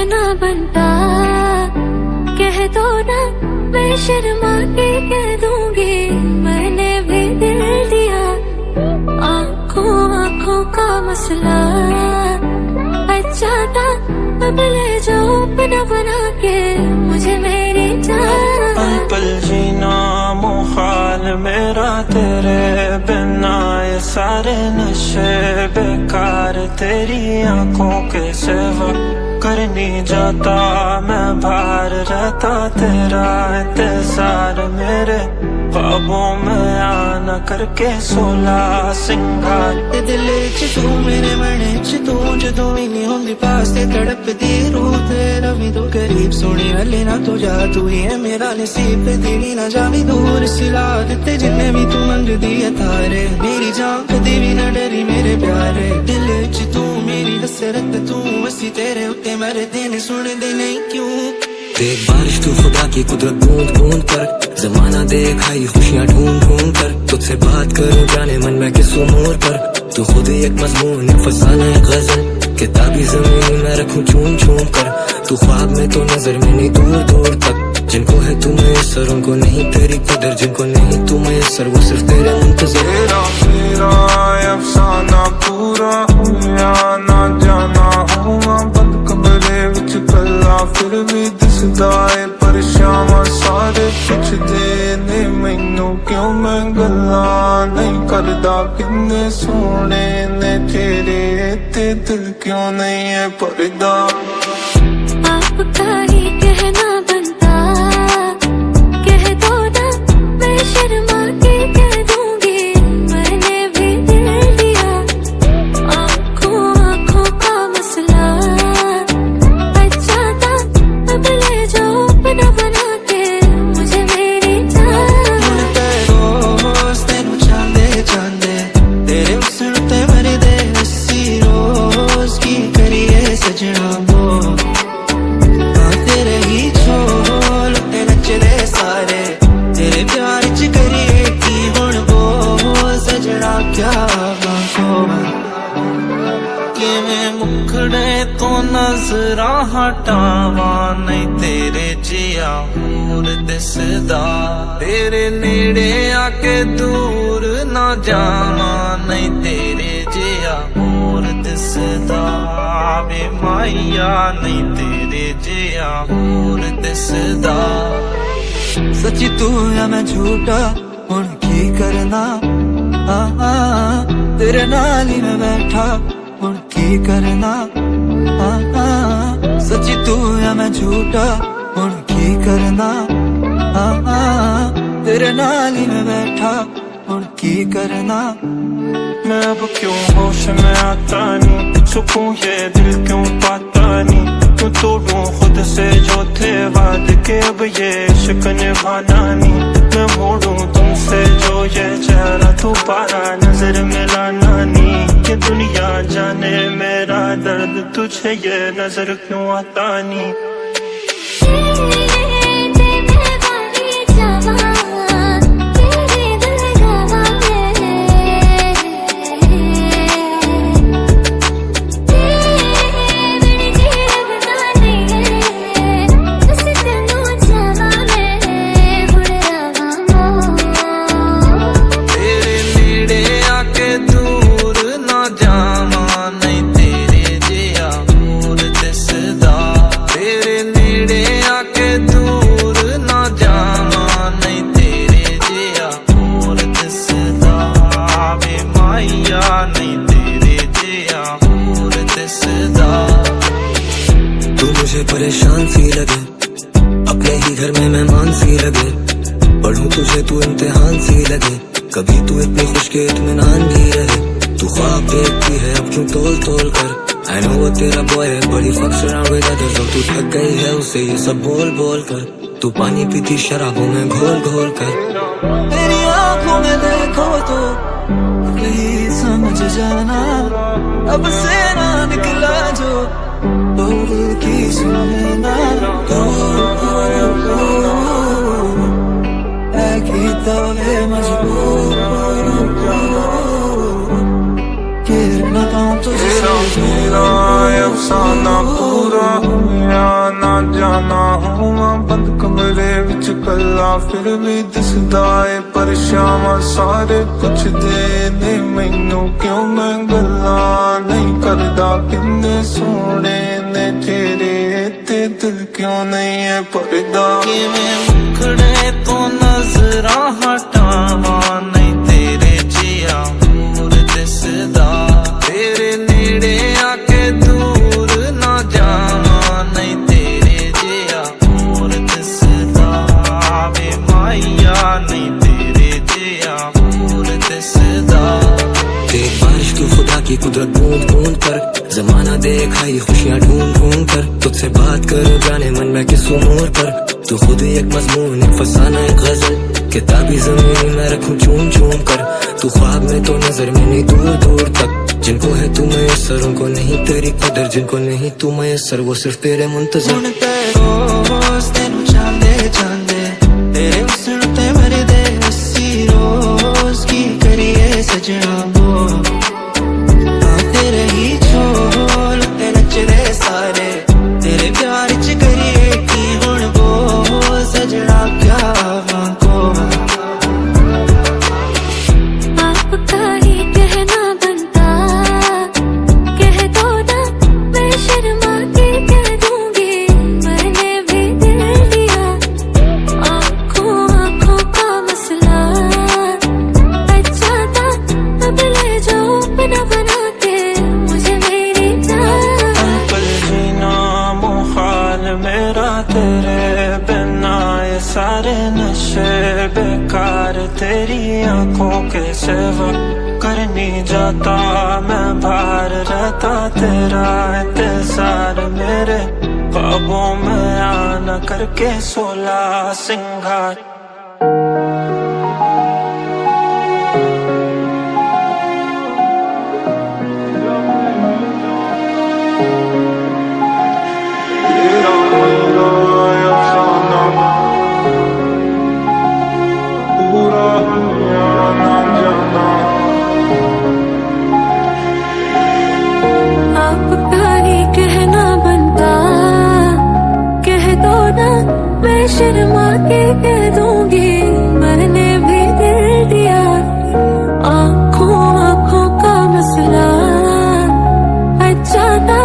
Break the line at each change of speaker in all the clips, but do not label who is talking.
कहना बनता, कह दो ना, मैं शर्मा के कह दूंगी, मैंने भी दिल दिया। आंखों आंखों का मसला अच्छा था, अब ले जाओ बना बना के मुझे मेरी जान।
पल जीना मुहाल मेरा तेरे बिना, ये सारे नशे बेकार, तेरी आंखों के सिवा कर नहीं जाता मैं, भार रहता तेरा इंतजार, मेरे ख्वाबों में आना करके 16 सिंगार।
दिल च तू मेरे मन च तू, जदों भी नहीं होंदी पास ते तड़पदी रूह, तेरा भी तो करीब सोनी हले ना तू जा, तू ही है मेरा नसीब, तेरी ना जावी दूर, सिला दिते जिन्ने भी तू मंगदी है तारे, मेरी जान कदी भी ना डरी मेरे प्यारे। दिल च तू मेरी हसरत तू, असी तेरे उत्ते मरदे ने सुनदे नहीं क्यों।
देख बारिश तू खुदा की कुदरत बूंद बूंद पर, जमाना देख आई खुशियाँ ढूंढ ढूंढ कर, तुझसे बात करूं जाने मन में किस उमूर पर, तू खुद ही एक मजमून एक फसाना एक गजल, किताबी ज़मीन में रखूं चूम चूम कर, तू ख्वाब में तो नजर में नहीं दूर दूर तक, जिनको है तू मैसर उनको नहीं तेरी कदर, जिनको नहीं तू मैसर वो सिर्फ तेरे मुंतज़र।
तेरा अफसाना पूरा होया ना जाना, हुआ बंद कमरे विच कल्ला, फिर भी दिसदा है परछावां, सारे पुछदे ने मैनू क्यों मैं गल्लां नहीं करदा, किन्ने सोहणे ने तेरे ते दिल क्यों नहीं है भरदा।
आपका ही कहना बनता, कह दो ना, मैं शर्मा के कह दूंगी, मैंने भी दिल दिया। आंखों आंखों का मसला अच्छा था, अब ले जाओ बना बना के मुझे मेरी जान।
रोज तेनू चांदे चांदे, तेरे हुस्न ते मरदे हसी रोज, की करिए सजना वो तेरे ही छोल ते नचदे सारे, तेरे प्यार च करिए की हुण वो सजना, क्या बांको
किवें मुखड़े तो नजरा हटावा, नहीं तेरे जिया हूर दिसदा, तेरे नेड़े आके दूर ना जावा, नहीं तेरे जिया हूर दिसदा, वे माइया नहीं तेरे जिया हूर दिसदा।
सच्ची तू या मैं झूठा हुण की करना, तेरे नाल ही मैं बैठा हुण की करना, सच्ची तू या मैं झूठा हुण की करना, तेरे नाल ही मैं बैठा हुण की करना।
मैं अब क्यों होश में आता नहीं, सुकून ये दिल क्यों पाता नहीं, क्यों तोड़ूं खुद से जो थे वादे के, अब ये इश्क निभाना नहीं, मैं मोड़ूं तुमसे जो ये चेहरा दोबारा नजर मिलाना नहीं, ये दुनिया जाने मेरा दर्द तुझे ये नजर क्यों आता नहीं।
परेशान सी लगे, अपने ही घर में मेहमान सी लगे, पढ़ूं तुझे तू इम्तिहान सी लगे, कभी तू इतनी खुश के इत्मीनान भी रहे, तू ख्वाब देखती है अब क्यों तोल तोल कर, I know वो तेरा बॉय है बड़ी fucks around with others, और तू थक गई है उसे ये सब बोल बोल कर, तू पानी पीती शराबों में घोल घोल कर।
तेरी आंखों में देखो तो प्लीज समझ जाना, अब से ना निकला जो दूर की सुनना, है कि तवे मजबूर गिर न पाऊं तुझसे।
तेरा अफसाना पूरा ਹੋਵਾਂ ਬੰਦ ਕਮਰੇ ਵਿੱਚ ਕੱਲਾ ਫਿਰ ਵੀ ਦਿਸਦਾ ਏ ਪਰਛਾਵਾਂ ਸਾਰੇ ਪੁੱਛਦੇ ਨੇ ਮੈਨੂੰ ਕਿਉਂ ਮੈਂ ਗੱਲਾਂ ਨਹੀਂ ਕਰਦਾ ਕਿੰਨੇ ਸੋਹਣੇ ਨੇ ਤੇਰੇ ਤੇ ਦਿਲ ਕਿਉਂ ਨਹੀਂ ਏ ਭਰਦਾ
ਕਿਵੇਂ ਮੁਖੜੇ ਤੋਂ ਨਜ਼ਰਾਂ ਹਟਾਵਾਂ ਨਹੀਂ ਤੇਰੇ ਜਿਹਾ ਹੋਰ ਦਿਸਦਾ ਤੇਰੇ ਨੇੜੇ ਆ ਕੇ ਦੂਰ ਨਾ ਜਾਵਾਂ ਨਹੀਂ ਤੇਰੇ ਜਿਹਾ ਹੋਰ ਦਿਸਦਾ ਵੇ ਮਾਇਆ ਨਹੀਂ ਤੇਰੇ ਜਿਹਾ ਹੋਰ ਦਿਸਦਾ
देख बारिश तू खुदा की कुदरत बूंद बूंद कर जमाना देखा ये खुशियाँ ढूंढ ढूंढ कर तुझसे बात करो जाने मन में किस उमूर पर तू खुद ही एक मजमून एक फसाना एक गजल किताबी ज़मीन में रखूं चूम चूम कर तू ख्वाब में तो नजर में नहीं दूर दूर तक जिनको है तू मयसर उनको नहीं तेरी कदर जिनको नहीं तू मयसर वो सिर्फ तेरे मुंतज़र
सुनते रोज तेनू चांदे चांदे तेरे हुस्न ते मरदे हसी रोज की करिए सजना तेरे ही छोल ते नचदे सारे तेरे प्यार च करिए की हुण बोल सजना क्या को
आपका ही कहना बनता कह दो ना मैं शर्मा के कह दूंगी मैंने भी दिल दिया आँखों आँखों का मसला अच्छा था अब ले जाओ बना बना के मुझे मेरी जान
पल जीना मुहाल मेरा तेरे बिना ये सारे नशे बेकार तेरी आंखों के सिवा कर नहीं जाता मैं बाहर रहता तेरा इंतजार मेरे ख्वाबों में आना करके 16 सिंगार
आपका ही कहना बनता कह दो ना मैं शर्मा के कह दूंगी मैंने भी दिल दिया आँखों आँखों का मसला अच्छा था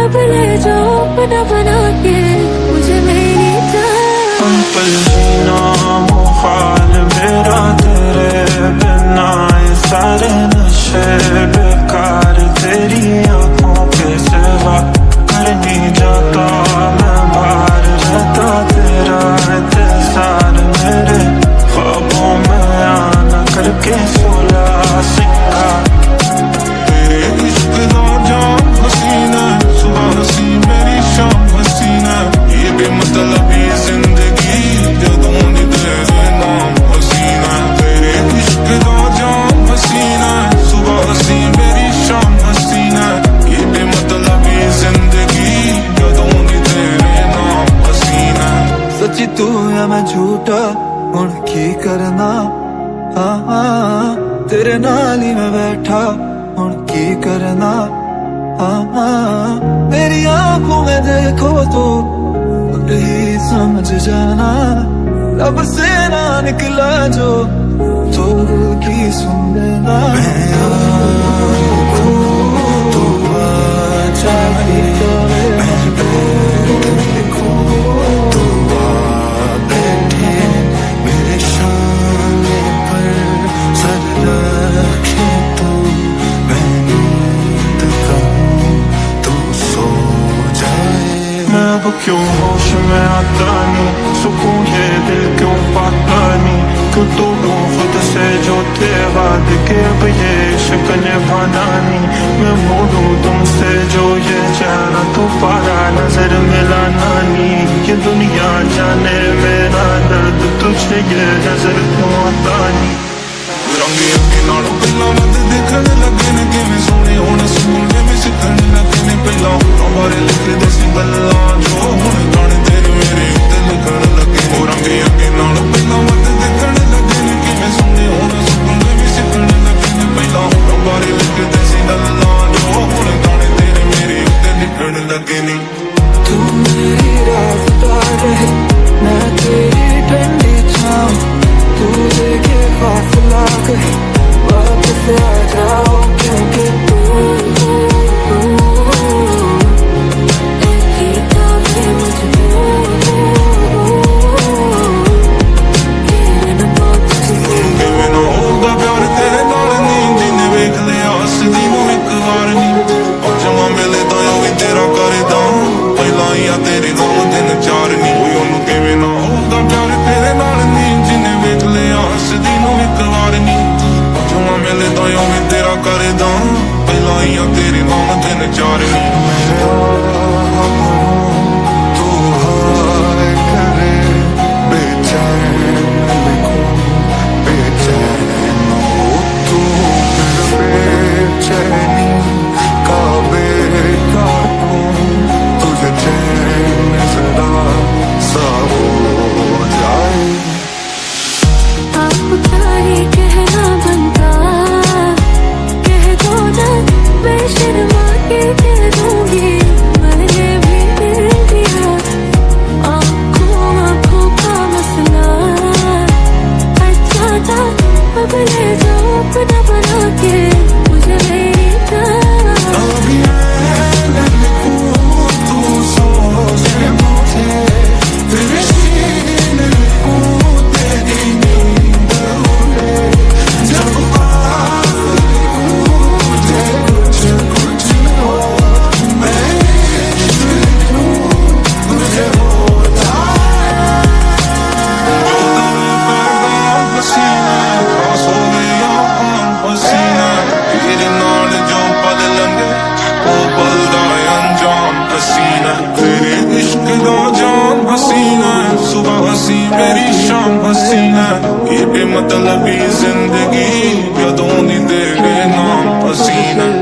अब ले जाओ बना बना के मुझे मेरी जान
पल जीना मुहाल मेरा तेरे बिना ये सारे नशे बेकार तेरी आंखों के सिवा कर नहीं जाता मैं बाहर रहता तेरा इंतजार मेरे ख्वाबों में आना करके 16 सिंगार तेरे इश्क का जाम हसीना सुबह हसी मेरी शाम हसीना ये बेमतलबी जिंदगी जदों दी तेरे नाम हसीना तेरे इश्क का जाम हसीना सुबह हसी मेरी शाम हसीना ये बेमतलबी जिंदगी जदों दी तेरे नाम हसीना
सच्ची तू या मैं झूठा हुण की करना हाँ तेरे नाल ही मैं बैठा हुण की करना हाँ मेरी आंखों में देखो तो ही समझ जाना लब से ना निकला जो तो की सुन लेना मैं आँखों तो आजा मैं देखूं तो आ बैठे मेरे सामने पर सर रखे तो मैं नींद कहूं तो सो जाए
मैं अब क्यों होश में आता नहीं सुकून ये दिल क्यों पाता नहीं क्यों तोड़ूं खुद से जो थे वादे के अब ये इश्क निभाना नहीं मैं मोड़ूं तुमसे जो ये चेहरा तो पारा नजर मिलाना नहीं ये दुनिया जाने मेरा दर्द तुझे ये नजर क्यों आता नहीं
रंगे रंगे नालों पहला मत देखण लगे ने किवें सोहणे हुण सुनने में सिखण लगे ने पहला बारे लिखदे सी गल्लां जो हुण गाने तेरे मेरे उत्ते लिखण लगे ओ रंगे रंगे नालों पहला मत देखण लगे ने किवें सोहणे हुण सुनने में सिखण लगे ने पहला बारे लिखदे सी गल्लां जो हुण गाने तेरे मेरे उत्ते लिखण लगे ने
तू मेरी राह रहे
ये बेमतलबी जिंदगी कदों दी तेरे नाम पसीना